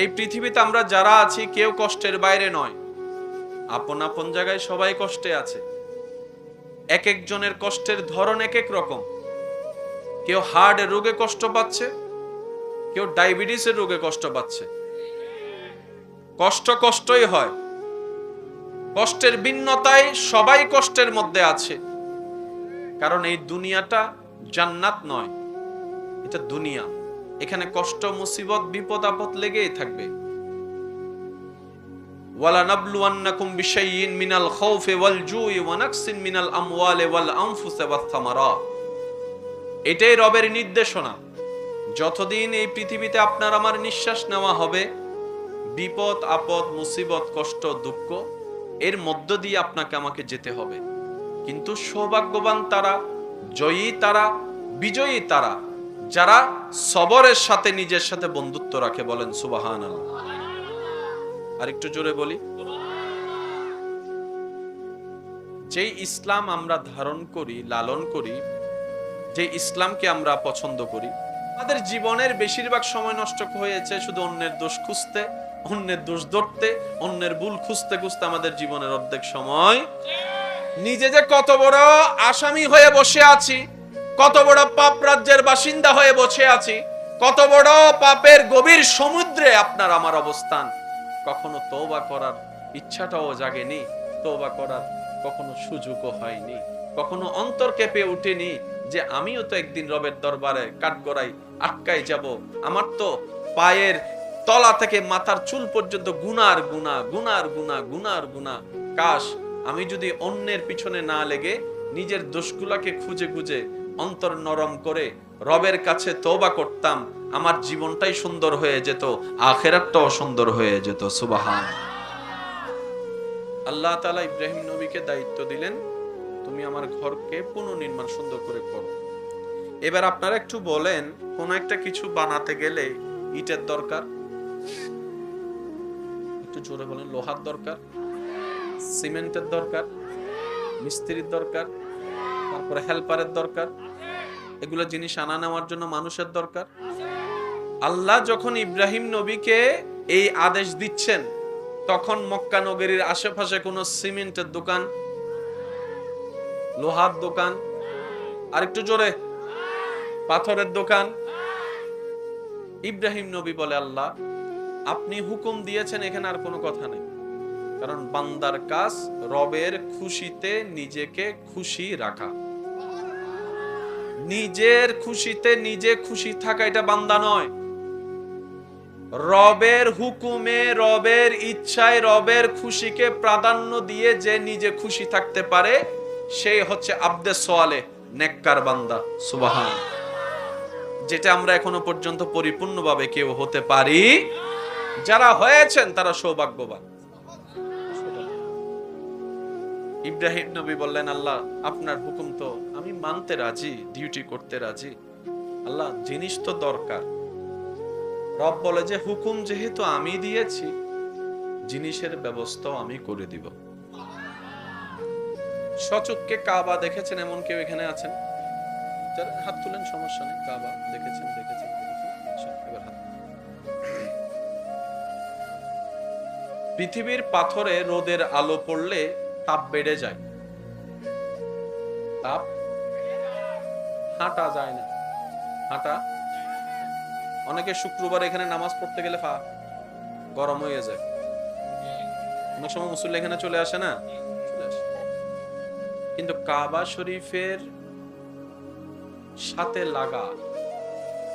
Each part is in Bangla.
এই পৃথিবীতে আমরা যারা আছি কেউ কষ্টের বাইরে নয়, আপন আপন জায়গায় সবাই কষ্টে আছে। এক একজনের কষ্টের ধরন এক এক রকম। কেউ হার্ট রোগে কষ্ট পাচ্ছে, কেউ ডায়াবেটিসের রোগে কষ্ট পাচ্ছে। কষ্ট কষ্টই হয়, কষ্টের ভিন্নতায় সবাই কষ্টের মধ্যে আছে। কারণ এই দুনিয়াটা জান্নাত নয়, এটা দুনিয়া। এখানে কষ্ট, মুসিবত, বিপদ আপদ লেগেই থাকবে। ওয়ালা নাবলুওয়ান্নাকুম বিশাইইন মিনাল খাউফি ওয়াল জুই ওয়া নাকসিন মিনাল আমওয়ালি ওয়াল আনফুসি ওয়াস সামারাত। এটাই রবের নির্দেশনা। যতদিন এই পৃথিবীতে আপনার আমার নিঃশ্বাস নেওয়া হবে, বিপদ আপদ, মুসিবত, কষ্ট, দুঃখ এর মধ্য দিয়ে আপনাকে আমাকে যেতে হবে। কিন্তু সৌভাগ্যবান তারা, জয়ী তারা, বিজয়ী তারা যারা সবরের সাথে নিজের সাথে বন্ধুত্ব রাখে। বলেন সুবহানাল্লাহ। আর একটু জোরে বলি। যেই ইসলাম আমরা ধারণ করি, লালন করি, যে ইসলামকে আমরা পছন্দ করি, আমাদের জীবনের বেশিরভাগ সময় নষ্ট হয়েছে শুধু অন্যের দোষ খুঁজতে, অন্যের দোষ ধরতে, অন্যের ভুল খুঁজতে খুঁজতে। আমাদের জীবনের অর্ধেক সময় নিজে যে কত বড় আসামি হয়ে বসে আছি, কত বড় পাপ রাজ্যের বাসিন্দা হয়ে বসে আছি, কত বড় পাপের গভীর সমুদ্রে আপনার আমার অবস্থান। কখনো তওবা করার ইচ্ছাটাও জাগেনি, তওবা করার কখনো সুযোগও হয়নি, কখনো অন্তর কেঁপে উঠেনি যে আমিও তো একদিন রবের দরবারে কাঠগড়ায় আটকাই যাব। আমার তো পায়ের তলা থেকে মাথার চুল পর্যন্ত গুনার গুনাহ, গুনার গুনাহ, গুনার গুনাহ। কাশ আমি যদি অন্যের পিছনে না লেগে নিজের দোষগুলাকে খুঁজে খুঁজে অন্তর নরম করে রবের কাছে তওবা করতাম, আমার জীবনটাই সুন্দর হয়ে যেত, আখিরাতটাও সুন্দর হয়ে যেত। সুবহানাল্লাহ। আল্লাহ তাআলা ইব্রাহিম নবীকে দায়িত্ব দিলেন, তুমি আমার ঘরকে পুনর্নির্মাণ সুন্দর করে করো। এবার আপনারা একটু বলেন, কোন একটা কিছু বানাতে গেলে ইটের দরকার, একটু জোরে বলেন, লোহার দরকার, সিমেন্টের দরকার, মিস্ত্রির দরকার, তারপরে হেল্পারের দরকার, এগুলো জিনিস আনা নেওয়ার জন্য মানুষের দরকার। আল্লাহ যখন ইব্রাহিম নবীকে এই আদেশ দিচ্ছেন, তখন মক্কা নগরীর আশেপাশে কোনো সিমেন্টের দোকান, লোহার দোকান, আর একটু জোরে পাথরের দোকান। ইব্রাহিম নবী বলে, আল্লাহ আপনি হুকুম দিয়েছেন, এখানে আর কোনো কথা নেই। কারণ বান্দার কাজ রবের খুশিতে নিজেকে খুশি রাখা। নিজের খুশিতে নিজে খুশি থাকা এটা বান্দা নয়। রবের হুকুমে, রবের ইচ্ছায়, রবের খুশিকে প্রাধান্য দিয়ে যে নিজে খুশি থাকতে পারে, সেই হচ্ছে আবদে সোয়ালে, নেককার বান্দা। সুবহানাল্লাহ। যেটা আমরা এখনো পর্যন্ত পরিপূর্ণভাবে কেউ হতে পারি। যারা হয়েছেন তারা সৌভাগ্যবান। ইব্রাহিম নবী বললেন, আল্লাহ আপনার হুকুম তো আমি মানতে রাজি, ডিউটি করতে রাজি। আল্লাহ জিনিস তো দরকার। রব বলে যে হুকুম যেহেতু আমি দিয়েছি, জিনিসের ব্যবস্থাও আমি করে দিব। সচক্ষে কাবা দেখেছেন এমন কেউ এখানে আছেন? যারা হাত তুলেন, সমস্যা নেই। কাবা দেখেছেন, দেখেছেন, দেখেছেন। এবার হাত। পৃথিবীর পাথরে রোদের আলো পড়লে তাপ বেড়ে যায়, তাপ, হাঁটা যায় না, হাঁটা। অনেকে শুক্রবার এখানে নামাজ পড়তে গেলে গরম হয়ে যায়। অনেক সময় মুসল্লি এখানে চলে আসে না, চলে আসে। কিন্তু কাবা শরীফের সাথে লাগা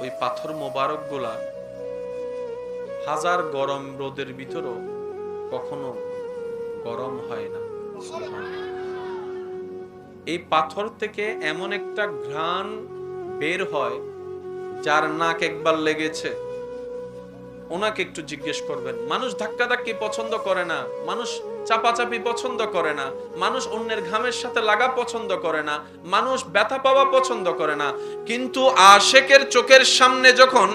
ওই পাথর মোবারক গুলা হাজার গরম রোদের ভিতরও কখনো গরম হয় না। এই পাথর থেকে এমন একটা ঘ্রাণ বের হয়, যার নাক একবার লেগেছে ওনাকে একটু জিজ্ঞেস করবেন। মানুষ ধাক্কাধাক্কি পছন্দ করে না, মানুষ চাপাচাপি পছন্দ করে না, মানুষ অন্যের ঘামের সাথে লাগা পছন্দ করে না, মানুষ ব্যথা পাওয়া পছন্দ করে না। কিন্তু আশেকের চোখের সামনে যখন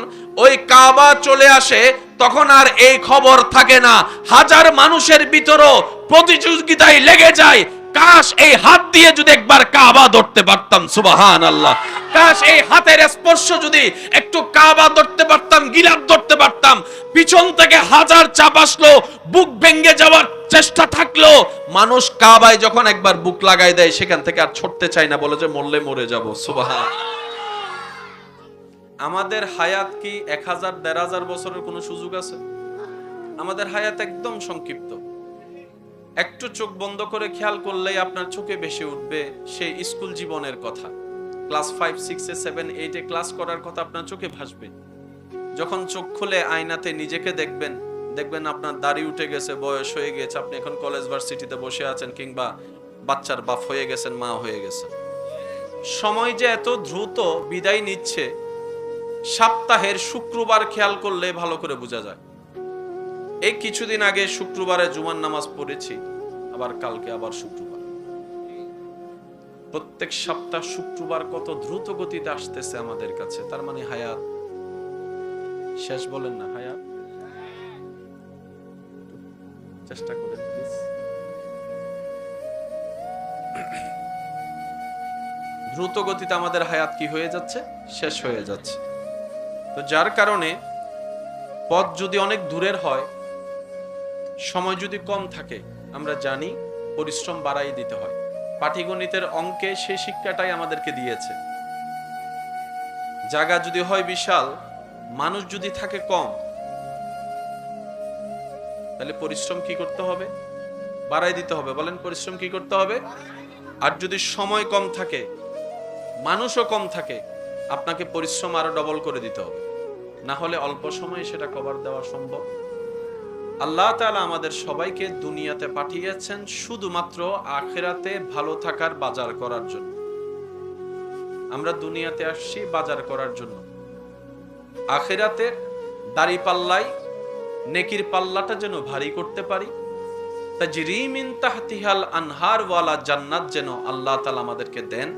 ওই কাবা চলে আসে, তখন আর এই খবর থাকে না। হাজার মানুষের ভিতরও প্রতিযোগিতায় লেগে যায় কাশ এই হাত দিয়ে যদি একবার কাবা ধরতে পারতাম, সুবহানাল্লাহ। কাশ এই হাতের স্পর্শ যদি একটু কাবা ধরতে পারতাম, গিলাফ ধরতে পারতাম, পিছন থেকে হাজার চাপ আসলো, বুক ভেঙে যাওয়ার চেষ্টা থাকলো, মানুষ কাবায় যখন একবার বুক লাগাই দেয় সেখান থেকে আর ছুটতে চায় না, বলে যে মরলে মরে যাব। সুবহানাল্লাহ। আমাদের হায়াত কি 1000-1500 বছরের কোনো সুযোগ আছে? আমাদের হায়াত একদম সংক্ষিপ্ত। একটু চোখ বন্ধ করে খেয়াল করলেই আপনার চোখে ভেসে উঠবে সেই স্কুল জীবনের কথা। ক্লাস 5, 6, 7, 8 ক্লাস করার কথা আপনার চোখে ভাসবে। যখন চোখ খুলে আয়নাতে নিজেকে দেখবেন, দেখবেন আপনার দাড়ি উঠে গেছে, বয়স হয়ে গেছে, আপনি এখন কলেজ ভার্সিটিতে বসে আছেন, কিংবা বাচ্চার বাপ হয়ে গেছেন, মা হয়ে গেছেন। সময় যে এত দ্রুত বিদায় নিচ্ছে, সপ্তাহের শুক্রবার খেয়াল করলে ভালো করে বোঝা যায়। এই কিছুদিন আগে শুক্রবারে জুমার নামাজ পড়েছি, আবার কালকে আবার শুক্রবার। প্রত্যেক সপ্তাহ শুক্রবার কত দ্রুত গতিতে আসতেছে আমাদের কাছে। তার মানে হায়াত শেষ, বলেন না? হায়াত চেষ্টা করেন প্লিজ। দ্রুত গতিতে আমাদের হায়াত কি হয়ে যাচ্ছে? শেষ হয়ে যাচ্ছে। তো যার কারণে পথ যদি অনেক দূরের হয়, সময় যদি কম থাকে, আমরা জানি পরিশ্রম বাড়াই দিতে হয়। পাটিগণিতের অঙ্কে সেই শিক্ষাটাই আমাদেরকে দিয়েছে। জায়গা যদি হয় বিশাল, মানুষ যদি থাকে কম, তাহলে পরিশ্রম কি করতে হবে? বাড়াই দিতে হবে। বলেন, পরিশ্রম কি করতে হবে? আর যদি সময় কম থাকে, মানুষও কম থাকে, আপনাকে পরিশ্রম আরো ডবল করে দিতে হবে, না হলে অল্প সময়ে সেটা কভার দেওয়া সম্ভব। আল্লাহ তাআলা আমাদের সবাইকে দুনিয়াতে পাঠিয়েছেন শুধুমাত্র আখিরাতে ভালো থাকার বাজার করার জন্য। আমরা দুনিয়াতে আসছি বাজার করার জন্য। আখিরাতে দাড়ি পাল্লাই নেকির পাল্লাটা যেন ভারী করতে পারি, তাজরি মিন তাহতিহাল আনহার ওয়ালা জান্নাত যেন আল্লাহ তাআলা আমাদেরকে দেন,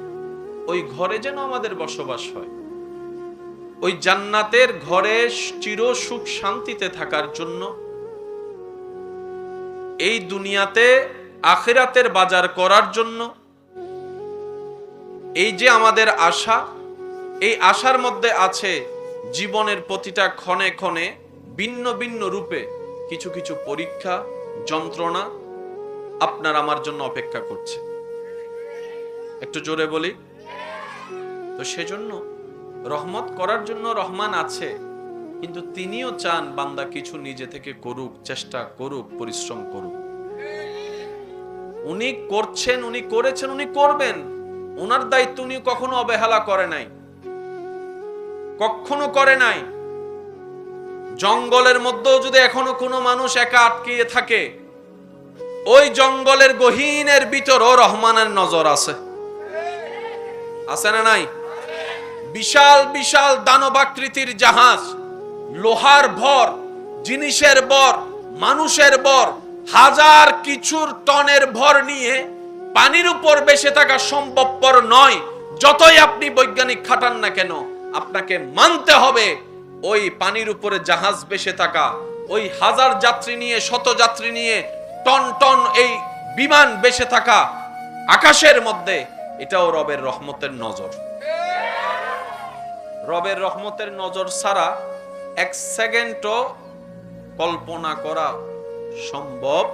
ওই ঘরে যেন আমাদের বসবাস হয়। ওই জান্নাতের ঘরে চির সুখ শান্তিতে থাকার জন্য এই দুনিয়াতে আখিরাতের বাজার করার জন্য এই যে আমাদের আশা, এই আশার মধ্যে আছে জীবনের প্রতিটা ক্ষণে ক্ষণে ভিন্ন ভিন্ন রূপে কিছু কিছু পরীক্ষা, যন্ত্রণা আপনার আমার জন্য অপেক্ষা করছে। একটু জোরে বলি। তো সেজন্য রহমত করার জন্য রহমান আছে, কিন্তু তিনিও চান বান্দা কিছু নিজে থেকে করুক, চেষ্টা করুক, পরিশ্রম করুক। উনি করছেন, উনি করেছেন, উনি করবেন। ওনার দায়িত্ব উনি কখনো অবহেলা করে নাই, কখনো করে নাই। জঙ্গলের মধ্যেও যদি এখনো কোনো মানুষ একা আটকিয়ে থাকে, ওই জঙ্গলের গহীনের ভিতরও রহমানের নজর আছে। আছে না নাই? বিশাল বিশাল দানবাকৃতির জাহাজ, লোহার ভর, জিনিসের ভর, মানুষের ভর, হাজার কিছুর টনের ভর নিয়ে পানির উপর ভেসে থাকা সম্ভবপর নয়। যতই আপনি বৈজ্ঞানিক খাটান না কেন, আপনাকে মানতে হবে ওই পানির উপরে জাহাজ ভেসে থাকা, ওই হাজার যাত্রী নিয়ে, শত যাত্রী নিয়ে টন টন এই বিমান ভেসে থাকা আকাশের মধ্যে, এটাও রবের রহমতের নজর। রবের রহমতের নজর ছাড়া এক সেকেন্ডও কল্পনা করা সম্ভব।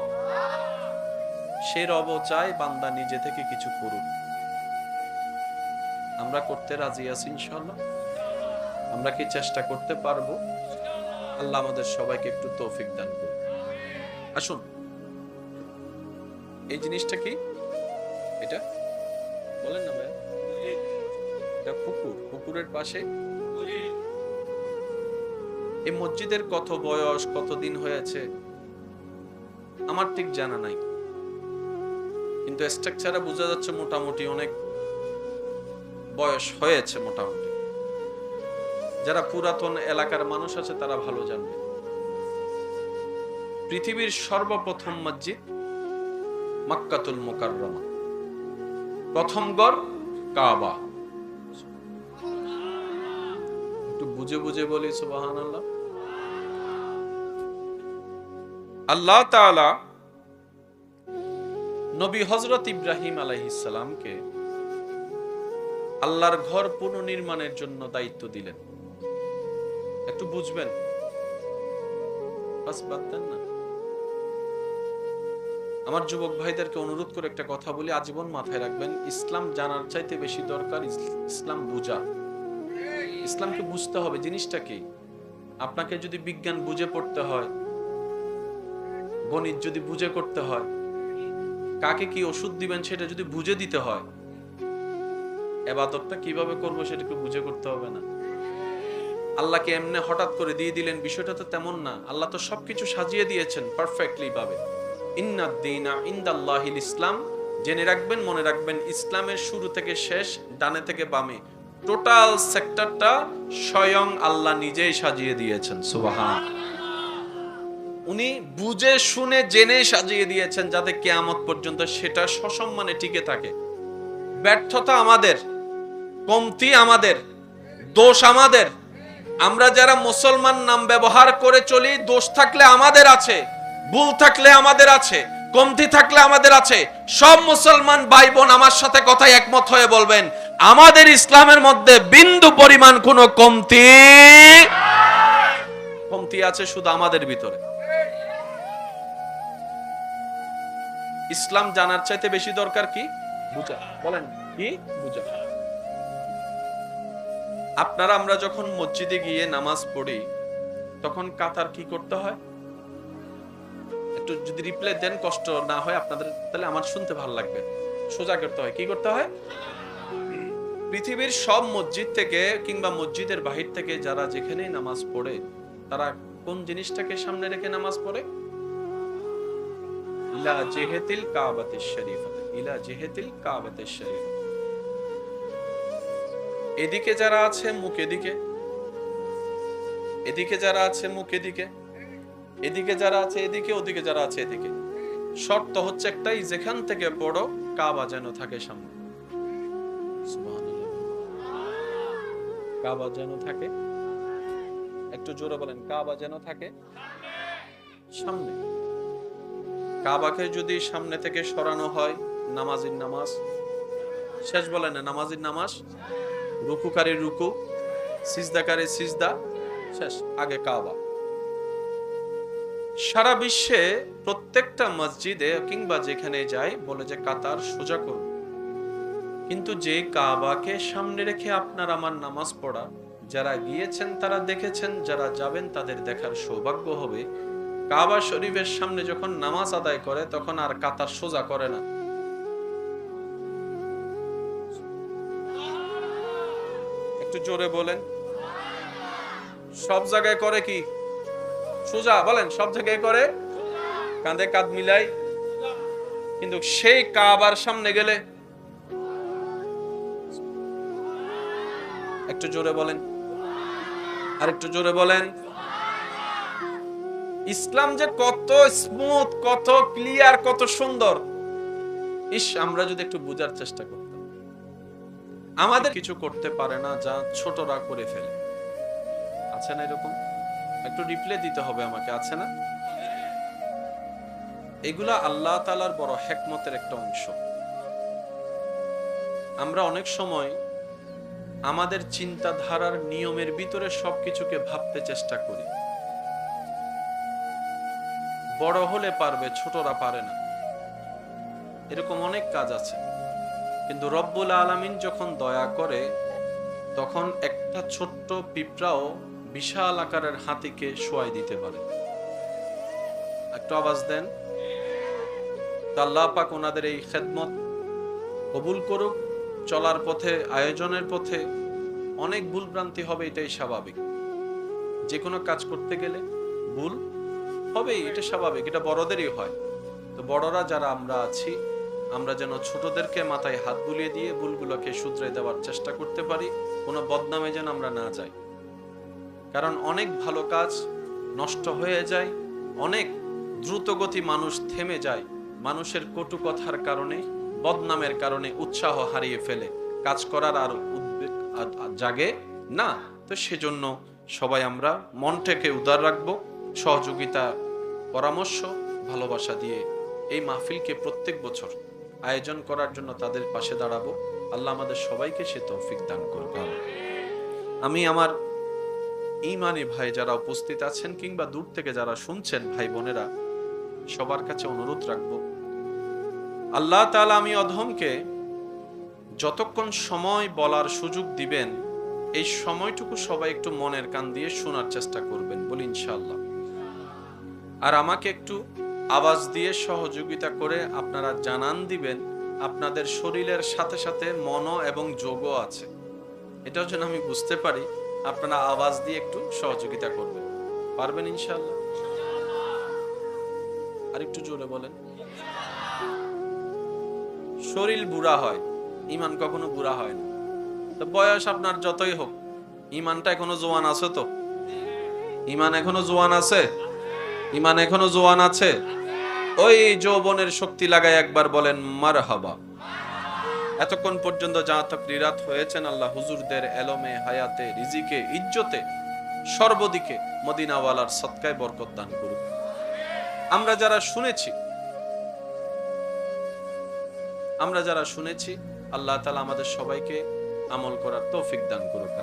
সে রব চায় বান্দা নিজে থেকে কিছু করুক। আমরা করতে রাজি আছি ইনশাআল্লাহ? আমরা কি চেষ্টা করতে পারবো? আল্লাহ আমাদের সবাইকে একটু তৌফিক দান করুন। আসুন, এই জিনিসটা কি? এটা বলেন না ভাই। এটা পুকুর, পুকুরের পাশে এই মসজিদের কত বয়স, কতদিন হয়েছে আমার ঠিক জানা নাই, কিন্তু স্ট্রাকচারে বোঝা যাচ্ছে মোটামুটি অনেক বয়স হয়েছে। মোটামুটি যারা পুরাতন এলাকার মানুষ আছে তারা ভালো জানবে। পৃথিবীর সর্বপ্রথম মসজিদ মক্কাতুল মুকাররমা, প্রথম গড় কাবা। একটু বুঝে বুঝে বলি সুবহানাল্লাহ। আল্লাহ তাআলা নবী হযরত ইব্রাহিম আলাইহিস সালামকে আল্লাহর ঘর পুনর্নির্মাণের জন্য দায়িত্ব দিলেন। একটু বুঝবেন, বাস বাদ দেন না। আমার যুবক ভাইদেরকে অনুরোধ করে একটা কথা বলি, আজীবন মাথায় রাখবেন, ইসলাম জানার চাইতে বেশি দরকার ইসলাম বুঝা। ইসলামকে বুঝতে হবে জিনিসটা কি। আপনাকে যদি বিজ্ঞান বুঝে পড়তে হয়, গণিত যদি বুঝে করতে হয়, কাকে কি ওষুধ দিবেন সেটা যদি বুঝে দিতে হয়, ইবাদতটা কিভাবে করবো সেটা একটু বুঝে করতে হবে না? আল্লাহকে এমনি হঠাৎ করে দিয়ে দিলেন, বিষয়টা তো তেমন না। আল্লাহ তো সবকিছু সাজিয়ে দিয়েছেন পারফেক্টলি ভাবে। ইন্নাদ-দীনা ইনদাল্লাহিল ইসলাম। জেনে রাখবেন, মনে রাখবেন, ইসলামের শুরু থেকে শেষ, ডানে থেকে বামে টোটাল সেক্টরটা স্বয়ং আল্লাহ নিজেই সাজিয়ে দিয়েছেন। সুবহানাল্লাহ। উনি বুঝে শুনে জেনে সাজিয়ে দিয়েছেন যাতে কিয়ামত পর্যন্ত সেটা সসম্মানে টিকে থাকে। ব্যর্থতা আমাদের, কমতি আমাদের, দোষ আমাদের। আমরা যারা মুসলমান নাম ব্যবহার করে চলি, দোষ থাকলে আমাদের আছে, ভুল থাকলে আমাদের আছে, কমতি থাকলে আমাদের আছে। সব মুসলমান ভাই বোন আমার সাথে কথায় একমত হয়ে বলবেন, আমাদের ইসলামের মধ্যে বিন্দু পরিমাণ কোনো কমতি আছে শুধু আমাদের ভিতরে। ইসলাম জানার চাইতে বেশি দরকার কি? বুঝা। বলেন কি? বুঝা। আপনারা আমরা যখন মসজিদে গিয়ে নামাজ পড়ি তখন কাতার কি করতে হয়? একটু যদি রিপ্লাই দেন, কষ্ট না হয় আপনাদের, তাহলে আমার শুনতে ভালো লাগবে। সোজা করতে হয়। কি করতে হয়? পৃথিবীর সব মসজিদ থেকে কিংবা মসজিদের বাহির থেকে যারা যেখানেই নামাজ পড়ে, তারা কোন জিনিসটাকে সামনে রেখে নামাজ পড়ে? ইলা জিহাতিল কাবাতিশ শরীফা, ইলা জিহাতিল কাবাতিশ শরীফা। এদিকে যারা আছে মুখ এদিকে, এদিকে যারা আছে মুখ এদিকে, এদিকে যারা আছে এদিকে, ওদিকে যারা আছে এদিকে। শর্ত হচ্ছে একটাই, যেখান থেকে পড়ো কাবা যেন থাকে সামনে। সুবহানাল্লাহ। কাবা যেন থাকে, একটু জোরে বলেন, কাবা যেন থাকে সামনে। কাবাকে যদি সামনে থেকে সরানো হয়, নামাজির নামাজ শেষ। বলেন না, নামাজির নামাজ, রুকুকারীর রুকু, সিজদাকারীর সিজদা শেষ, আগে কাবা। সারা বিশ্বে প্রত্যেকটা মসজিদে কিংবা যেখানে যায় বলে যে কাতার সোজা করুন, কিন্তু যে কাবাকে সামনে রেখে আপনার আমার নামাজ পড়া, যারা গিয়েছেন তারা দেখেছেন, যারা যাবেন তাদের দেখার সৌভাগ্য হবে। কাবা শরীফের সামনে যখন নামাজ আদায় করে তখন আর কাতার সোজা করে না। একটু জোরে বলেন। সব জায়গায় করে কি? সোজা। বলেন, সব জায়গায় করে কাঁধে কাঁধ মিলাই। কিন্তু সেই কাবার সামনে গেলে, একটু জোরে বলেন, আর একটু জোরে বলেন। ইসলাম যে কত স্মুথ, কত ক্লিয়ার, কত সুন্দর। ইস, আমরা যদি একটু বোঝার চেষ্টা করতাম। আমাদের কিছু করতে পারে না যা ছোটরা করে ফেলে। আছে না এরকম? একটু রিপ্লাই দিতে হবে আমাকে, আছে না? এগুলা আল্লাহ তাআলার বড় হিকমতের একটা অংশ। আমরা অনেক সময় আমাদের চিন্তাধারার নিয়মের ভিতরে সবকিছুকে ভাবতে চেষ্টা করি। বড় হলে পারবে, ছোটরা পারে না, এরকম অনেক কাজ আছে। কিন্তু রব্বুল আলামিন যখন দয়া করে, তখন একটা ছোট্ট পিঁপড়াও বিশাল আকারের হাতিকে শোয়াই দিতে পারে। একটু আওয়াজ দেন। আল্লাহ পাক ওনাদের এই খেদমত কবুল করুক। চলার পথে, আয়োজনের পথে অনেক ভুল ভ্রান্তি হবে, এটাই স্বাভাবিক। যে কোনো কাজ করতে গেলে ভুল হবেই, এটা স্বাভাবিক, এটা বড়দেরই হয়। তো বড়রা যারা আমরা আছি, আমরা যেন ছোটদেরকে মাথায় হাত বুলিয়ে দিয়ে ভুলগুলোকে শুধরে দেওয়ার চেষ্টা করতে পারি, কোনো বদনামে যেন আমরা না যাই। কারণ অনেক ভালো কাজ নষ্ট হয়ে যায়, অনেক দ্রুতগতি মানুষ থেমে যায়, মানুষের কটু কথার কারণে, বদনামের কারণে উৎসাহ হারিয়ে ফেলে, কাজ করার আর উদ্বেগ জাগে না। তো সেজন্য সবাই আমরা মনটাকে উদার রাখবো, সহযোগিতা, পরামর্শ, ভালোবাসা দিয়ে এই মাহফিলকে প্রত্যেক বছর আয়োজন করার জন্য তাদের পাশে দাঁড়াবো। আল্লাহ আমাদের সবাইকে সে তৌফিক দান করবেন। আমি আমার ঈমানি ভাই যারা উপস্থিত আছেন কিংবা দূর থেকে যারা শুনছেন ভাই বোনেরা, সবার কাছে অনুরোধ রাখবো, আল্লাহ তাআলা আমি অধমকে যতক্ষণ সময় বলার সুযোগ দিবেন, এই সময়টুকু সবাই একটু মনের কান দিয়ে শোনার চেষ্টা করবেন, বলি ইনশাআল্লাহ। আর আমাকে একটু আওয়াজ দিয়ে সহযোগিতা করে আপনারা জানান দিবেন আপনাদের শরীরের সাথে সাথে মন এবং যোগও আছে, এটাও যেন আমি বুঝতে পারি। আপনারা আওয়াজ দিয়ে একটু সহযোগিতা করবেন, পারবেন ইনশাআল্লাহ? আর একটু জোরে বলেন। শরীর বুড়া হয়, ঈমান কখনো বুড়া হয় না। তো বয়স আপনার যতই হোক, ঈমানটা এখনো জোয়ান আছে তো? ঈমান এখনো জোয়ান আছে? ঈমান এখনো জোয়ান আছে? ওই যৌবনের শক্তি লাগায় একবার বলেন মারহাবা। এতক্ষণ পর্যন্ত যা তাকরিরাত হয়েছেন, আল্লাহ হুজুরদের এলমে, হায়াতে, রিজিকে, ইজ্জতে, সর্বদিকে মদিনাওয়ালার সদকায় বরকত দান করুক। আমরা যারা শুনেছি আল্লাহ তাআলা আমাদের সবাইকে আমল করার তৌফিক দান করুক।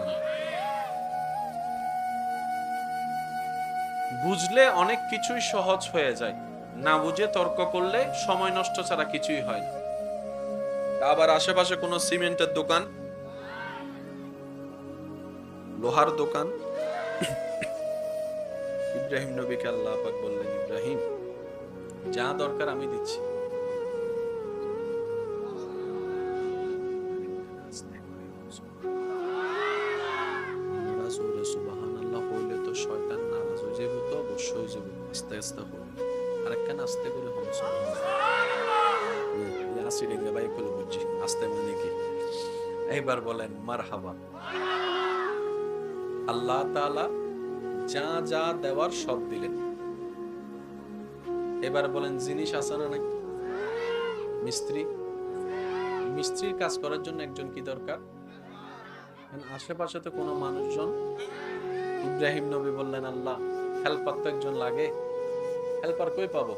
বুঝলে অনেক কিছুই সহজ হয়ে যায়, না বুঝে তর্ক করলে সময় নষ্ট ছাড়া কিছুই হয় না। আবার আশেপাশে কোনো সিমেন্টের দোকান, লোহার দোকান, ইব্রাহিম নবীকে আল্লাহ পাক বললেন, ইব্রাহিম যা দরকার আমি দিচ্ছি। সুবহানাল্লাহ হইলে তো শয়তান নারাজ হয়ে যাবে, তো অবশ্যই যাবে। আস্তে আস্তে হল, আরেকখান আস্তে করে হল। ভাই বলে বুঝছি আস্তে মানে কি। এইবার বলেন মারহাবা। আল্লাহ তাআলা যা যা দেওয়ার সব দিলেন। এবার বলেন জিনিস আছে না নাকি? মিস্ত্রির কাজ করার জন্য একজন কি দরকার? আশেপাশে তো কোনো মানুষজন। ইব্রাহিম নবী বললেন, আল্লাহ হেল্পার তো একজন লাগে, হেল্পার কই পাবো?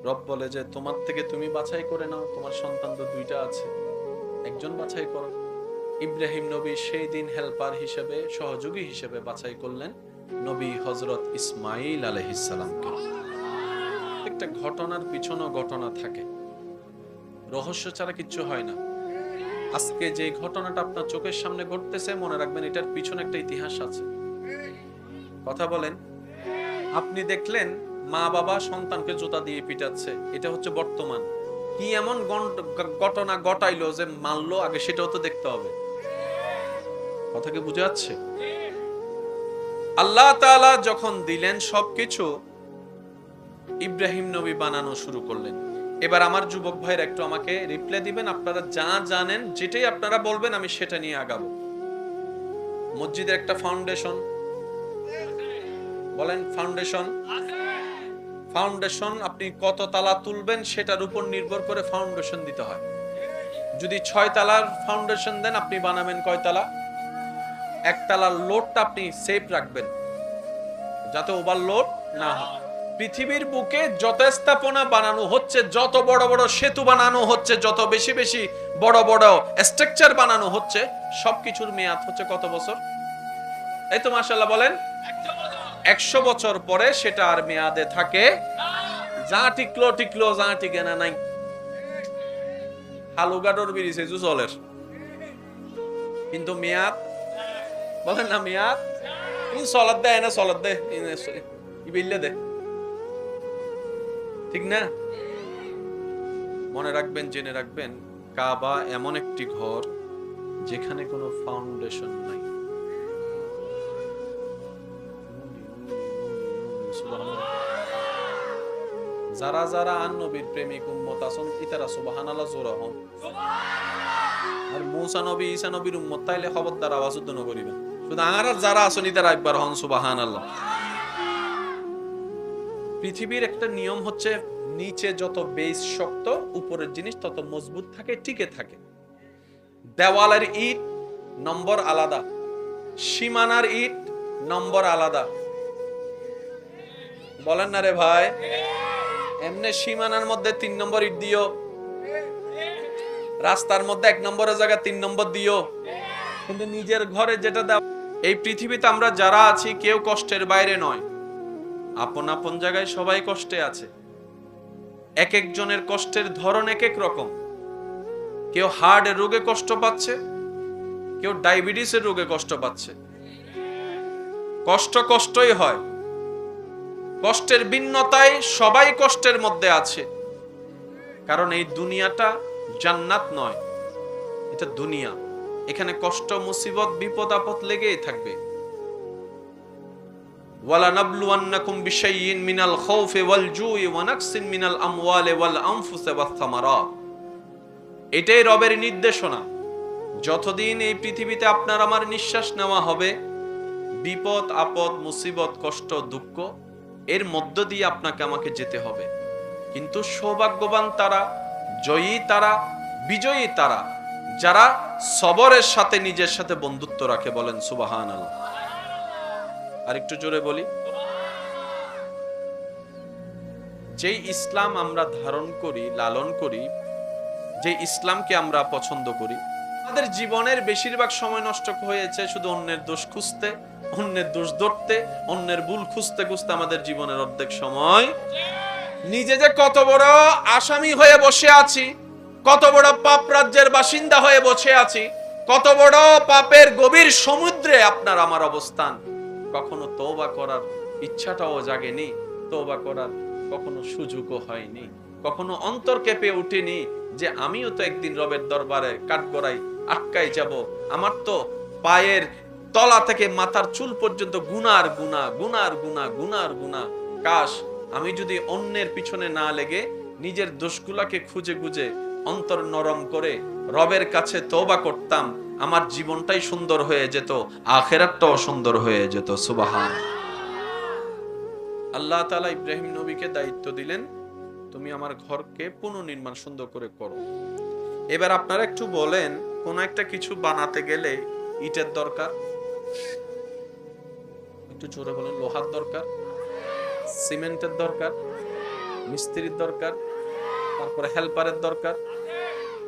রব বলে যে তোমার থেকে তুমি বাছাই করে নাও, তোমার সন্তান তো দুইটা আছে, একজন বাছাই করো। ইব্রাহিম নবী সেই দিন হেল্পার হিসেবে, সহযোগী হিসেবে বাছাই করলেন নবী হযরত ইসমাঈল আলাইহিস সালামকে। একটা ঘটনার পিছনে ঘটনা থাকে, রহস্য ছাড়া কিচ্ছু হয় না। আজকে যে ঘটনাটা আপনার চোখের সামনে ঘটতেছে, মনে রাখবেন এটার পিছনে একটা ইতিহাস আছে। কথা বলেন। আপনি দেখলেন মা বাবা সন্তানকে জুতা দিয়ে পিটাচ্ছে, এটা হচ্ছে বর্তমান। কি এমন ঘটনা ঘটাইলো যে মারলো, আগে সেটাও তো দেখতে হবে। কথা কি বুঝে যাচ্ছে? আল্লাহ তাআলা যখন দিলেন সবকিছু, ইব্রাহিম নবী বানানো শুরু করলেন। এবার আমার যুবক ভাইরা একটু আমাকে রিপ্লাই দিবেন, আপনারা যা জানেন, যেটাই আপনারা বলবেন আমি সেটা নিয়ে আগাবো। মসজিদের একটা ফাউন্ডেশন, বলেন ফাউন্ডেশন আপনি কত তালা তুলবেন সেটার উপর নির্ভর করে ফাউন্ডেশন দিতে হয়। যদি 6 তালার ফাউন্ডেশন দেন, আপনি বানাবেন কয় তালা? 1 তালার লোডটা আপনি সেফ রাখবেন যাতে ওভারলোড না হয়। পৃথিবীর বুকে যত স্থাপনা বানানো হচ্ছে, যত বড় বড় সেতু বানানো হচ্ছে, যত বেশি বেশি বড় বড় স্ট্রাকচার বানানো হচ্ছে, সবকিছুর মেয়াদ হচ্ছে কত বছর? এই তো মাশাআল্লাহ বলেন 100 বছর পরে সেটা আর মেয়াদে থাকে। যা টিকলো, যা টিকে না নাই। হালুগাডোর ব্রিজে চলের, কিন্তু মেয়াদ বলেন না, মেয়াদ চলার দেয় না, চলার দে ইবিল্লে দে, ঠিক না? মনে রাখবেন, জেনে রাখবেন, কাবা এমন একটি ঘর যেখানে কোনো ফাউন্ডেশন নাই। যারা যারা আন নবীর প্রেমিক উম্মত আছেন, ইতারা সুবহানাল্লাহ জোরা হন। আর মুসা নবী, ঈসা নবীর উম্মত তাইলে খবরদার আওয়াজ উদ্দন করিবেন। শুধু আর যারা আছেন ইতারা একবার হন সুবহানাল্লাহ। পৃথিবীর একটা নিয়ম হচ্ছে, নিচে যত বেস শক্ত, উপরের জিনিস তত মজবুত থাকে, টিকে থাকে। দেওয়ালের ইট নম্বর আলাদা, সীমানার ইট নম্বর আলাদা। বলেন না রে ভাই? এমনি সীমানার মধ্যে 3 নম্বর ইট দিও, রাস্তার মধ্যে 1 নম্বরের জায়গা 3 নম্বর দিও, কিন্তু নিজের ঘরে যেটা দাও। এই পৃথিবীতে আমরা যারা আছি কেউ কষ্টের বাইরে নয়, আপন আপন জায়গায় সবাই কষ্টে আছে। এক একজনের কষ্টের ধরন এক এক রকম। কেউ হার্টের রোগে কষ্ট পাচ্ছে, কেউ ডায়াবেটিসের রোগে কষ্ট পাচ্ছে। কষ্ট কষ্টই হয়, কষ্টের ভিন্নতায় সবাই কষ্টের মধ্যে আছে। কারণ এই দুনিয়াটা জান্নাত নয়, এটা দুনিয়া। এখানে কষ্ট, মুসিবত, বিপদ আপদ লেগেই থাকবে। ওয়ালা নাবলুওয়ান্নাকুম বিশাইইন মিনাল খাউফি ওয়াল জুই ওয়া নাকসিন মিনাল আমওয়ালি ওয়াল আনফুসি ওয়াস সামারাত। এটাই রবের নির্দেশনা। যতদিন এই পৃথিবীতে আপনার আমার নিঃশ্বাস নেওয়া হবে, বিপদ আপদ, মুসিবত, কষ্ট, দুঃখ এর মধ্য দিয়ে আপনাকে আমাকে যেতে হবে। কিন্তু সৌভাগ্যবান তারা, জয়ী তারা, বিজয়ী তারা যারা সবরের সাথে নিজের সাথে বন্ধুত্ব রাখে। বলেন সুবহানাল্লাহ। আর একটু জোরে বলি। যেই ইসলাম আমরা ধারণ করি, লালন করি, যে ইসলামকে আমরা পছন্দ করি, আমাদের জীবনের বেশিরভাগ সময় নষ্ট হয়েছে শুধু অন্যের দোষ খুঁজতে, অন্যের দোষ ধরতে, অন্যের ভুল খুঁজতে খুঁজতে। আমাদের জীবনের অর্ধেক সময় নিজে যে কত বড় আসামি হয়ে বসে আছি, কত বড় পাপ রাজ্যের বাসিন্দা হয়ে বসে আছি, কত বড় পাপের গভীর সমুদ্রে আপনার আমার অবস্থান। কখনো তওবা করার ইচ্ছাটাও জাগেনি, তওবা করার কখনো সুযোগও হয়নি, কখনো অন্তর কেঁপে উঠেনি যে আমিও তো একদিন রবের দরবারে কাঠগড়ায় আটকাই যাব। আমার তো পায়ের তলা থেকে মাথার চুল পর্যন্ত গুনার গুনাহ, গুনার গুনাহ, গুনার গুনাহ। কাশ আমি যদি অন্যের পিছনে না লেগে নিজের দোষগুলাকে খুঁজে খুঁজে অন্তর নরম করে রবের কাছে তওবা করতাম, আমার জীবনটাই সুন্দর হয়ে যেত, আখিরাতটাও সুন্দর হয়ে যেত। সুবহান। আল্লাহ তাআলা ইব্রাহিম নবীকে দায়িত্ব দিলেন, তুমি আমার ঘরকে পুনর্নির্মাণ সুন্দর করে করো। এবার আপনারা একটু বলেন, কোন একটা কিছু বানাতে গেলে ইটের দরকার, একটু জোরে বলেন, লোহার দরকার, সিমেন্টের দরকার, মিস্ত্রির দরকার, তারপরে হেল্পারের দরকার,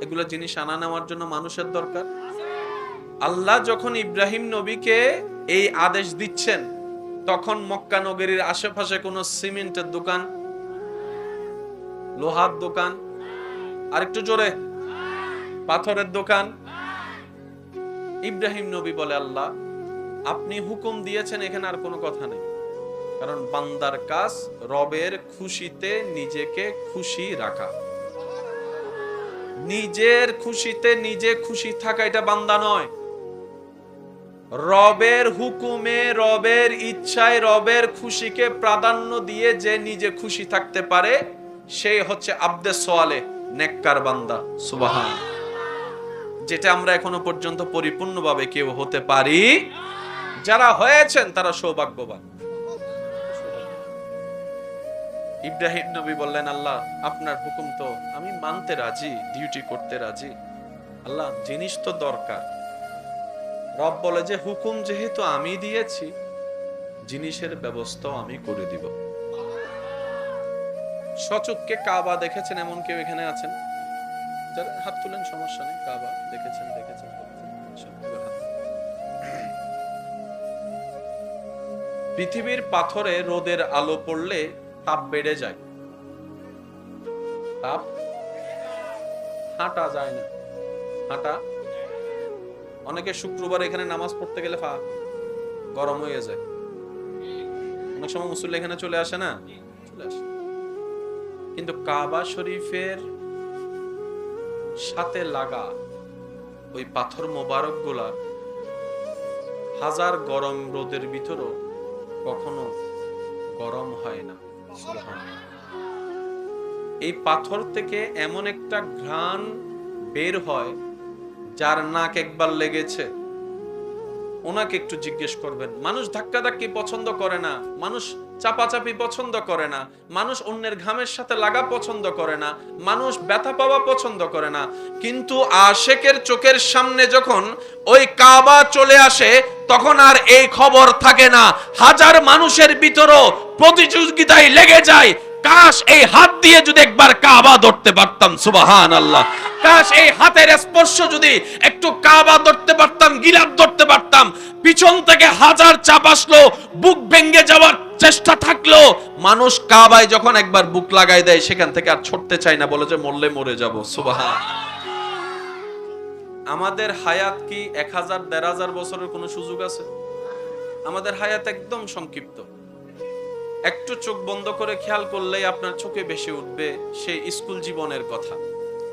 এগুলো জিনিস আনা নেওয়ার জন্য মানুষের দরকার। আল্লাহ যখন ইব্রাহিম নবীকে এই আদেশ দিচ্ছেন, তখন মক্কা নগরীর আশেপাশে কোনো সিমেন্টের দোকান, লোহার দোকান, আরেকটু জোরে পাথরের দোকান। ইব্রাহিম নবী বলে, আল্লাহ আপনি হুকুম দিয়েছেন, এখানে আর কোনো কথা নেই। কারণ বান্দার কাজ রবের খুশিতে নিজেকে খুশি রাখা। নিজের খুশিতে নিজে খুশি থাকা এটা বান্দা নয়। রবের হুকুমে, রবের ইচ্ছায়, রবের খুশিকে প্রাধান্য দিয়ে যে নিজে খুশি থাকতে পারে, সেই হচ্ছে আব্দে সোয়ালে, নেককার বান্দা। সুবহান। যেটা আমরা এখনো পর্যন্ত পরিপূর্ণভাবে কেউ হতে পারি। যারা হয়েছেন তারা সৌভাগ্যবান। ইব্রাহিম নবী বললেন, আল্লাহ আপনার হুকুম তো আমি মানতে রাজি, ডিউটি করতে রাজি। আল্লাহ জিনিস তো দরকার। রব বলে যে হুকুম যেহেতু আমি দিয়েছি, জিনিসের ব্যবস্থাও আমি করে দিব। সচক্ষে কাবা দেখেছেন এমন কেউ এখানে আছেন? যারা হাত তুলেন, সমস্যা নেই। কাবা দেখেছেন? পৃথিবীর পাথরে রোদের আলো পড়লে তাপ বেড়ে যায়, তাপ হাঁটা যায় না, হাঁটা। অনেকে শুক্রবার এখানে নামাজ পড়তে গেলে গরম হয়ে যায়। অনেক সময় মুসল্লি এখানে চলে আসে না, চলে আসে। কিন্তু কাবা শরীফের সাথে লাগা ওই পাথর মোবারক গুলা হাজার গরম রোদের ভিতরও কখনো গরম হয় না। এই পাথর থেকে এমন একটা ঘ্রাণ বের হয়, যার নাক একবার লেগেছে ওনাকে একটু জিজ্ঞেস করবেন। মানুষ ধাক্কাধাক্কি পছন্দ করে না, মানুষ চাপাচাপি পছন্দ করে না, মানুষ অন্যের ঘামের সাথে লাগা পছন্দ করে না, মানুষ ব্যথা পাওয়া পছন্দ করে না। কিন্তু আশেকের চোখের সামনে যখন ওই কাবা চলে আসে, তখন আর এই খবর থাকে না। হাজার মানুষের ভিতরও প্রতিযোগিতায় লেগে যায় কাশ এই হাত দিয়ে যদি একবার কাবা ধরতে পারতাম, সুবহানাল্লাহ। কাশ এই হাতের স্পর্শ যদি একটু কাবা ধরতে পারতাম, গিলাফ ধরতে পারতাম, পিছন থেকে হাজার চাপ আসলো, বুক ভেঙে যাওয়ার চেষ্টা থাকলো, মানুষ কাবায় যখন একবার বুক লাগাই দেয় সেখান থেকে আর ছুটতে চায় না, বলে যে মরলে মরে যাব। সুবহানাল্লাহ। আমাদের হায়াত কি 1000-1500 বছরের কোনো সুযোগ আছে? আমাদের হায়াত একদম সংক্ষিপ্ত। একটু চোখ বন্ধ করে খেয়াল করলেই আপনার চোখে ভেসে উঠবে সেই স্কুল জীবনের কথা।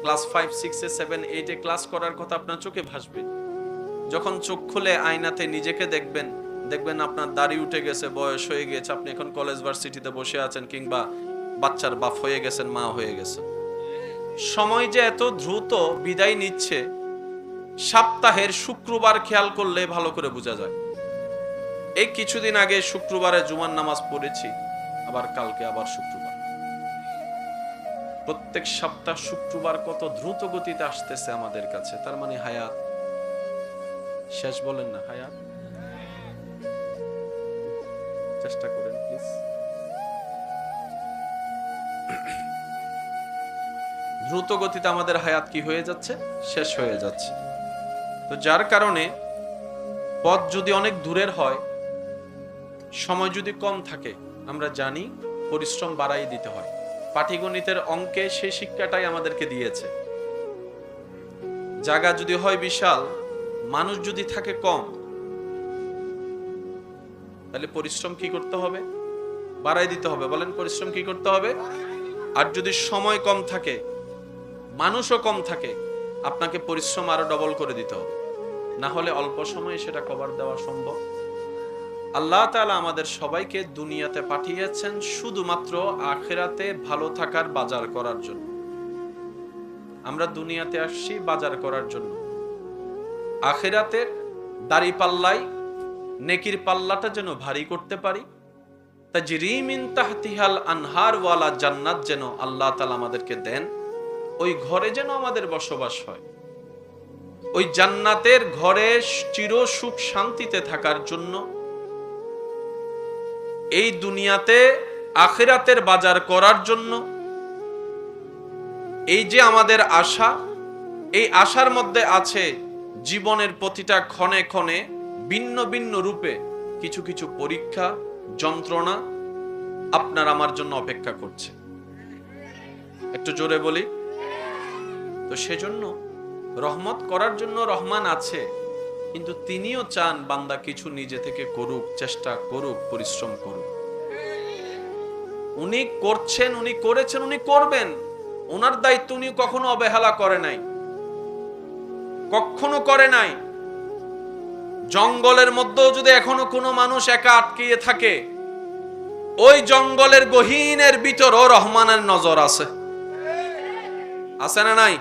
ক্লাস 5, 6, 7, 8 ক্লাস করার কথা আপনার চোখে ভাসবে। যখন চোখ খুলে আয়নাতে নিজেকে দেখবেন, দেখবেন আপনার দাড়ি উঠে গেছে, বয়স হয়ে গেছে, আপনি এখন কলেজ ভার্সিটিতে বসে আছেন, কিংবা বাচ্চার বাপ হয়ে গেছেন, মা হয়ে গেছেন। সময় যে এত দ্রুত বিদায় নিচ্ছে, সপ্তাহের শুক্রবার খেয়াল করলে ভালো করে বোঝা যায়। এই কিছুদিন আগে শুক্রবারে জুমার নামাজ পড়েছি, আবার কালকে আবার শুক্রবার। প্রত্যেক সপ্তাহ শুক্রবার কত দ্রুত গতিতে আসতেছে আমাদের কাছে। তার মানে হায়াত শেষ, বলেন না হায়াত? চেষ্টা করেন প্লিজ। দ্রুত গতিতে আমাদের হায়াত কি হয়ে যাচ্ছে? শেষ হয়ে যাচ্ছে। তো যার কারণে পথ যদি অনেক দূরের হয়, সময় যদি কম থাকে, আমরা জানি পরিশ্রম বাড়াই দিতে হয়। পাটিগণিতের অঙ্কে সেই শিক্ষাটাই আমাদেরকে দিয়েছে। জায়গা যদি হয় বিশাল, মানুষ যদি থাকে কম, তাহলে পরিশ্রম কি করতে হবে? বাড়াই দিতে হবে। বলেন, পরিশ্রম কি করতে হবে? আর যদি সময় কম থাকে, মানুষও কম থাকে, আপনাকে পরিশ্রম আরো ডবল করে দিতে হবে, না হলে অল্প সময়ে সেটা কভার দেওয়া সম্ভব। আল্লাহ তাআলা আমাদের সবাইকে দুনিয়াতে পাঠিয়েছেন শুধুমাত্র আখিরাতে ভালো থাকার বাজার করার জন্য। আমরা দুনিয়াতে আসছি বাজার করার জন্য। আখিরাতের দাড়ি পাল্লায় নেকির পাল্লাটা যেন ভারী করতে পারি, তাজরি মিন তাহতিহাল আনহার ওয়ালা জান্নাত যেন আল্লাহ তাআলা আমাদেরকে দেন, ওই ঘরে যেন আমাদের বসবাস হয়। ওই জান্নাতের ঘরে চির সুখ শান্তিতে থাকার জন্য এই দুনিয়াতে আখিরাতের বাজার করার জন্য এই যে আমাদের আশা, এই আশার মধ্যে আছে জীবনের প্রতিটা ক্ষণে ক্ষণে ভিন্ন ভিন্ন রূপে কিছু কিছু পরীক্ষা, যন্ত্রণা আপনার আমার জন্য অপেক্ষা করছে। একটু জোরে বলি তো। সেজন্য রহমত করার জন্য রহমান আছে, কিন্তু তিনিও চান বান্দা কিছু নিজে থেকে করুক, চেষ্টা করুক, পরিশ্রম করুক। উনি করছেন, উনি করেছেন, উনি করবেন। ওনার দায়িত্ব উনি কখনো অবহেলা করে নাই, কখনো করে নাই। জঙ্গলের মধ্যেও যদি এখনো কোনো মানুষ একা আটকিয়ে থাকে, ওই জঙ্গলের গহীনের ভিতরও রহমানের নজর আছে। আছে না নাই?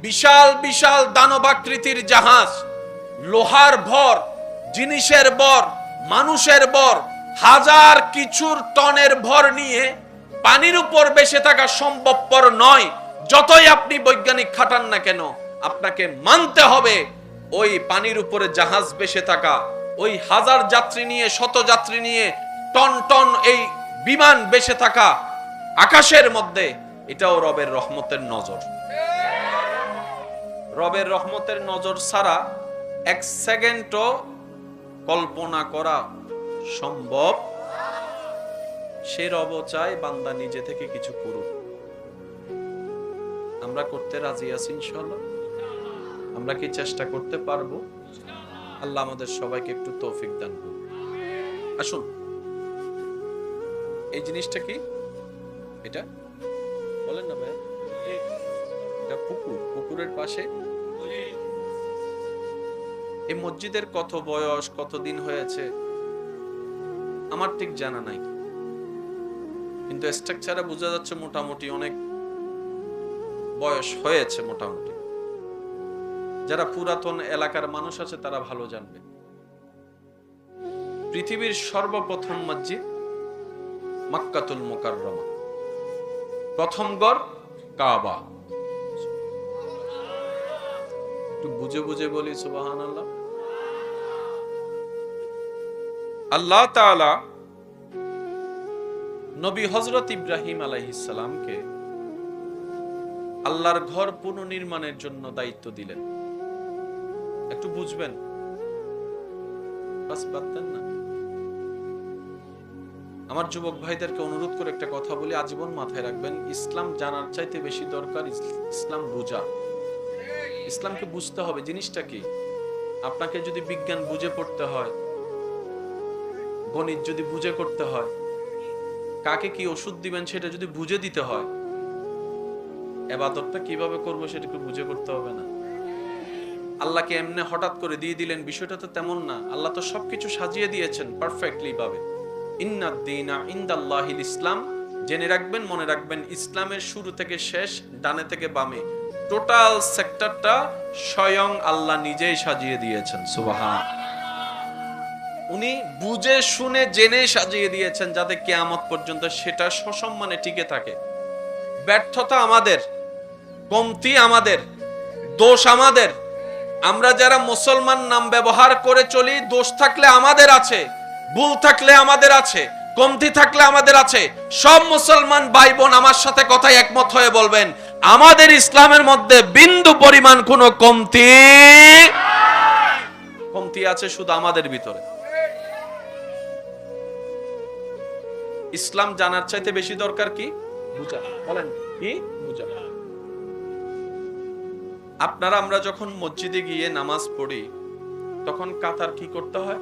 বিশাল বিশাল দানবাকৃতির জাহাজ, লোহার ভর, জিনিসের ভর, মানুষের ভর, হাজার কিছুর টনের ভর নিয়ে পানির উপর ভেসে থাকা সম্ভবপর নয়। যতই আপনি বৈজ্ঞানিক খাটান না কেন, আপনাকে মানতে হবে ওই পানির উপরে জাহাজ ভেসে থাকা, ওই হাজার যাত্রী নিয়ে, শত যাত্রী নিয়ে টন টন এই বিমান ভেসে থাকা আকাশের মধ্যে, এটাও রবের রহমতের নজর। রবের রহমতের নজর ছাড়া এক সেকেন্ডও কল্পনা করা সম্ভব। সে রব চায় বান্দা নিজে থেকে কিছু করুক। আমরা করতে রাজি আছি ইনশাআল্লাহ? আমরা কি চেষ্টা করতে পারবো? আল্লাহ আমাদের সবাইকে একটু তৌফিক দান করুন। আসুন, এই জিনিসটা কি? এটা বলেন না ভাই, এটা পুকুর। পুকুরের পাশে এই মসজিদের কত বয়স, কতদিন হয়েছে আমার ঠিক জানা নাই, কিন্তু স্ট্রাকচারে বোঝা যাচ্ছে মোটামুটি অনেক বয়স হয়েছে। মোটামুটি যারা পুরাতন এলাকার মানুষ আছে তারা ভালো জানবে। পৃথিবীর সর্বপ্রথম মসজিদ মক্কাতুল মুকাররমা, প্রথম গড় কাবা। একটু বুঝে বুঝে বলি সুবহানাল্লাহ। আল্লাহ তাআলা নবী হযরত ইব্রাহিম আলাইহিস সালামকে আল্লাহর ঘর পুনর্নির্মাণের জন্য দায়িত্ব দিলেন। একটু বুঝবেন, বাস বাদ দেন না। আমার যুবক ভাইদেরকে অনুরোধ করে একটা কথা বলি, আজীবন মাথায় রাখবেন, ইসলাম জানার চাইতে বেশি দরকার ইসলাম বোঝা। ইসলামকে বুঝতে হবে জিনিসটা কি। আপনাকে যদি বিজ্ঞান বুঝে পড়তে হয়, গণিত যদি বুঝে করতে হয়, কাকে কি ওষুধ দিবেন সেটা যদি বুঝে দিতে হয়, ইবাদতটা কিভাবে করবো সেটা একটু বুঝে করতে হবে না? আল্লাহকে এমনি হঠাৎ করে দিয়ে দিলেন, বিষয়টা তো তেমন না। আল্লাহ তো সবকিছু সাজিয়ে দিয়েছেন পারফেক্টলি ভাবে। ইন্নাদ দীনা ইনদাল্লাহিল ইসলাম। জেনে রাখবেন, মনে রাখবেন, ইসলামের শুরু থেকে শেষ, ডানে থেকে বামে টোটাল সেক্টরটা স্বয়ং আল্লাহ নিজেই সাজিয়ে দিয়েছেন। সুবহান। উনি বুঝে শুনে জেনে সাজিয়ে দিয়েছেন যাতে কিয়ামত পর্যন্ত সেটা সসম্মানে টিকে থাকে। ব্যর্থতা আমাদের, কমতি আমাদের, দোষ আমাদের। আমরা যারা মুসলমান নাম ব্যবহার করে চলি, দোষ থাকলে আমাদের আছে, ভুল থাকলে আমাদের আছে, কমতি থাকলে আমাদের আছে। সব মুসলমান ভাই বোন আমার সাথে কথায় একমত হয়ে বলবেন, আমাদের ইসলামের মধ্যে বিন্দু পরিমাণ কোনো কমতি আছে শুধু আমাদের ভিতরে। ইসলাম জানার চাইতে বেশি দরকার কি? বুঝা। বলেন কি? বুঝা। আপনারা আমরা যখন মসজিদে গিয়ে নামাজ পড়ি তখন কাতার কি করতে হয়?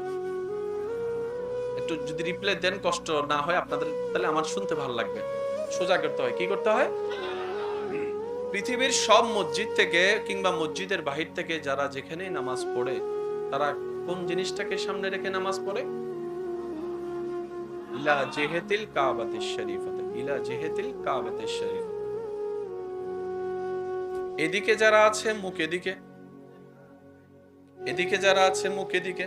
একটু যদি রিপ্লে দেন, কষ্ট না হয় আপনাদের, তাহলে আমার শুনতে ভালো লাগবে। সোজা করতে হয়। কি করতে হয়? পৃথিবীর সব মসজিদ থেকে কিংবা মসজিদের বাহির থেকে যারা যেখানেই নামাজ পড়ে, তারা কোন জিনিসটাকে সামনে রেখে নামাজ পড়ে? ইলা জিহাতিল কাবাতিশ শরীফাতে, ইলা জিহাতিল কাবাতিশ শরীফ। এদিকে যারা আছে মুখ এদিকে, এদিকে যারা আছে মুখ এদিকে,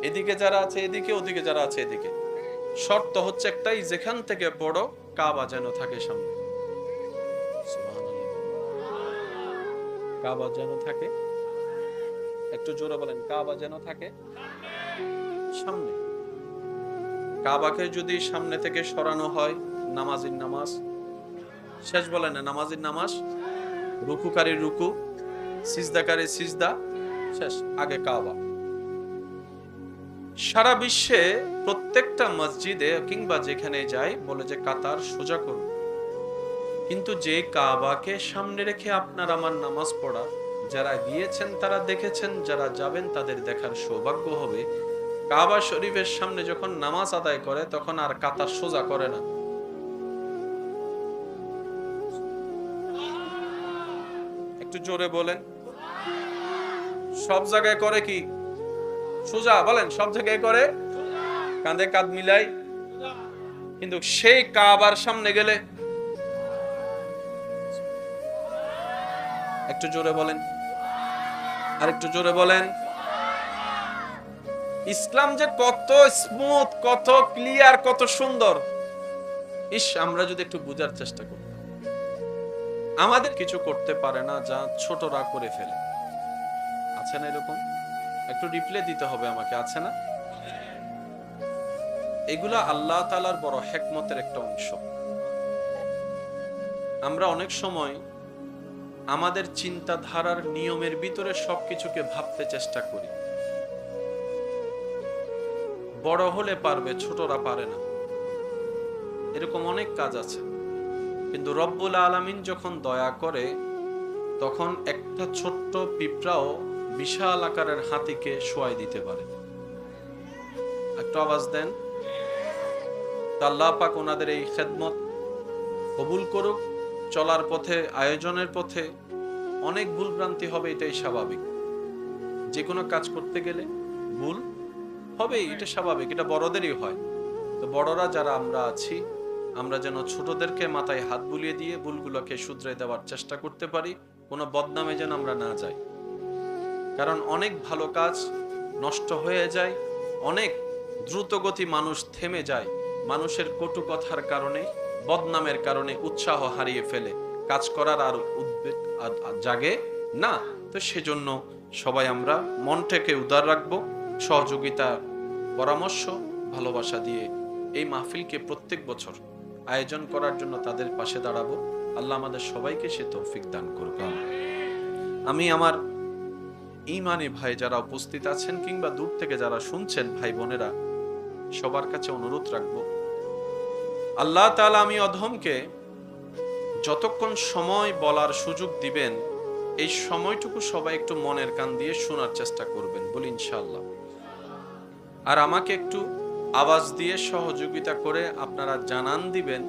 এদিকে যারা আছে এদিকে, ওদিকে যারা আছে এদিকে। শর্ত হচ্ছে একটাই, যেখান থেকে বড় কাবা যেন থাকে সামনে। কাবা যেন থাকে, একটু জোরে বলেন, কাবা যেন থাকে সামনে। কাবাকে যদি সামনে থেকে সরানো হয়, নামাজির নামাজ শেষ। বলেন না, নামাজির নামাজ, রুকুকারীর রুকু, সিজদাকারীর সিজদা শেষ, আগে কাবা। সারা বিশ্বে প্রত্যেকটা মসজিদে কিংবা যেখানে যাই বলে যে কাতার সোজা করুন, কিন্তু যে কাবাকে সামনে রেখে আপনার আমার নামাজ পড়া, যারা গিয়েছেন তারা দেখেছেন, যারা যাবেন তাদের দেখার সৌভাগ্য হবে। কাবা শরীফের সামনে যখন নামাজ আদায় করে তখন আর কাতার সোজা করে না। একটু জোরে বলেন। সব জায়গায় করে কি? সোজা। বলেন, সব জায়গায় করে কাঁধে কাঁধ মিলাই। কিন্তু সেই কাবার সামনে গেলে, একটু জোরে বলেন, আর একটু জোরে বলেন। ইসলাম যে কত স্মুথ, কত ক্লিয়ার, কত সুন্দর। ইস, আমরা যদি একটু বুঝার চেষ্টা করি। আমাদের কিছু করতে পারে না যা ছোটরা করে ফেলে। আছে না এরকম? একটু রিপ্লে দিতে হবে আমাকে, আছে না? এগুলা আল্লাহ তাআলার বড় হিকমতের একটা অংশ। আমরা অনেক সময় আমাদের চিন্তাধারার নিয়মের ভিতরে সবকিছুকে ভাবতে চেষ্টা করি। বড় হলে পারবে, ছোটরা পারে না, এরকম অনেক কাজ আছে। কিন্তু রব্বুল আলামিন যখন দয়া করে, তখন একটা ছোট্ট পিঁপড়াও বিশাল আকারের হাতিকে শোয়াই দিতে পারে। একটু আওয়াজ দেন। আল্লাহ পাক ওনাদের এই খেদমত কবুল করুক। চলার পথে, আয়োজনের পথে অনেক ভুল ভ্রান্তি হবে, এটাই স্বাভাবিক। যে কোনো কাজ করতে গেলে ভুল হবেই, এটা স্বাভাবিক, এটা বড়দেরই হয়। তো বড়রা যারা আমরা আছি, আমরা যেন ছোটদেরকে মাথায় হাত বুলিয়ে দিয়ে ভুলগুলোকে শুধরে দেওয়ার চেষ্টা করতে পারি। কোনো বদনামে যেন আমরা না যাই। কারণ অনেক ভালো কাজ নষ্ট হয়ে যায়, অনেক দ্রুতগতি মানুষ থেমে যায় মানুষের কটু কথার কারণে, বদনামের কারণে উৎসাহ হারিয়ে ফেলে, কাজ করার আর উদ্বেগ জাগে না। তো সেজন্য সবাই আমরা মনটাকে উদার রাখবো, সহযোগিতা, পরামর্শ, ভালোবাসা দিয়ে এই মাহফিলকে প্রত্যেক বছর আয়োজন করার জন্য তাদের পাশে দাঁড়াবো। আল্লাহ আমাদের সবাইকে সে তৌফিক দান করুক। আমি আমার ঈমানি ভাই যারা উপস্থিত আছেন কিংবা দূর থেকে যারা শুনছেন ভাই বোনেরা, সবার কাছে অনুরোধ রাখবো, আল্লাহ তাআলা আমি অধমকে যতক্ষণ সময় বলার সুযোগ দিবেন, এই সময়টুকু সবাই একটু মনের কান দিয়ে শোনার চেষ্টা করবেন, বলি ইনশাআল্লাহ। আর আমাকে একটু আওয়াজ দিয়ে সহযোগিতা করে আপনারা জানান দিবেন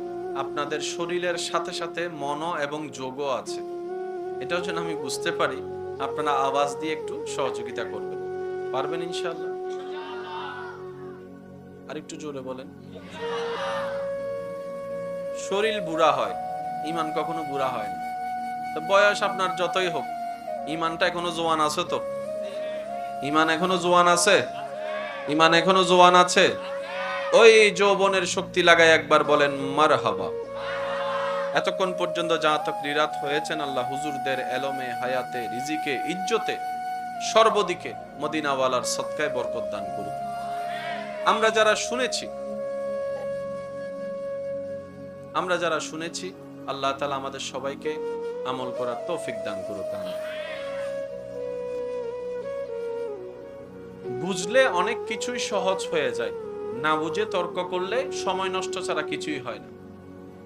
আপনাদের শরীরের সাথে সাথে মন এবং যোগও আছে, এটাও যেন আমি বুঝতে পারি। আপনারা আওয়াজ দিয়ে একটু সহযোগিতা করবেন, পারবেন ইনশাআল্লাহ? আর একটু জোরে বলেন। শরীর বুড়া হয়, ঈমান কখনো বুড়া হয় না। তো বয়স আপনার যতই হোক, ঈমানটা এখনো জোয়ান আছে তো? ঈমান এখনো জোয়ান আছে? ঈমান এখনো জোয়ান আছে? ওই যৌবনের শক্তি লাগায় একবার বলেন মারহাবা। এতক্ষণ পর্যন্ত যা তাকরিরাত হয়েছেন, আল্লাহ হুজুরদের এলমে, হায়াতে, রিজিকে, ইজ্জতে, সর্বদিকে মদিনাওয়ালার সদকায় বরকত দান করুক। আমরা যারা শুনেছি আল্লাহ তাআলা আমাদের সবাইকে আমল করার তৌফিক দান করুক। বুঝলে অনেক কিছুই সহজ হয়ে যায়, না বুঝে তর্ক করলে সময় নষ্ট ছাড়া কিছুই হয় না।